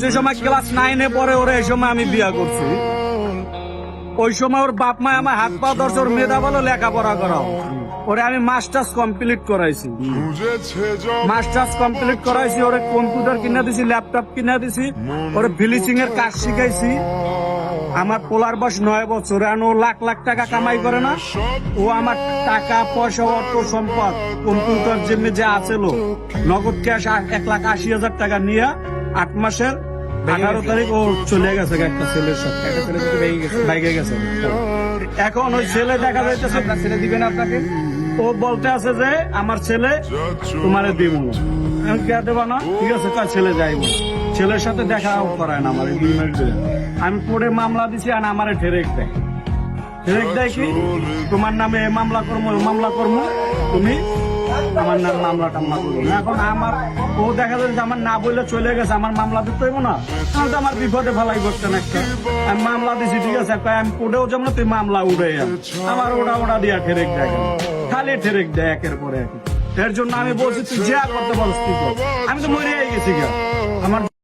যে সময় ক্লাস 9-এ পড়ে ওরে এই সময় আমি বিয়া করছি। ওই সময় ওর বাপ মা আমার হাত পা ধরছে, ওর মেধা বলো লেখাপড়া করাও। ওরে আমি মাস্টার্স কমপ্লিট করাইছি, মাস্টার্স কমপ্লিট করাইছি। ওরে কম্পিউটার কিনা দিছি, ল্যাপটপ কিনা দিছি, ওরে ফিনিশিং এর কাজ শিখাইছি। আমার পোলার বয়স 9 বছর, আর ও লাখ লাখ টাকা কামাই করে না। ও আমার টাকা পয়সা অর্থ সম্পদ কম্পিউটার জিমে যা আছিল নগদ ক্যাশ 1,80,000 টাকা নিয়ে 8 মাসের 18 তারিখ ও চলে গেছে একটা ছেলের সাথে, একটা ছেলের সাথে বাইকে গেছে। এখন ওই ছেলে দেখা যাইতেছে আপনার ছেলে দিবেন আপনাকে, ও বলতে আছে যে আমার ছেলে তোমারে দিব না। আমি কে দেবা না, ঠিক আছে তার ছেলে যাইব। ছেলের সাথে দেখাও করায় না আমার 2 মিনিট ধরে। আমি কোর্টে মামলা দিছি আর আমারে ঠেরেক দেয়। ঠেরেক দেয় কি তোমার নামে এ মামলা করবো, ও মামলা করবো, তুমি আমার নাম মামলা টামলা করবো না। এখন আমার ও দেখা যাচ্ছে আমার না বললে চলে গেছে, আমার মামলা দিতে হইব না, তাহলে তো আমার বিপদে ফেলাই করতেন একটা। আমি মামলা দিছি, ঠিক আছে আমি কোর্টেও যাবো না, তুই মামলা উঠে আমার ওটা দিয়া ঠেরেক দেয়, খালি ঠেরেক দেয় একের পরে এক। এর জন্য আমি বলছি তুই যা করতে পারছিস তুই কর। আমি তো মরে গেছি গা, আমার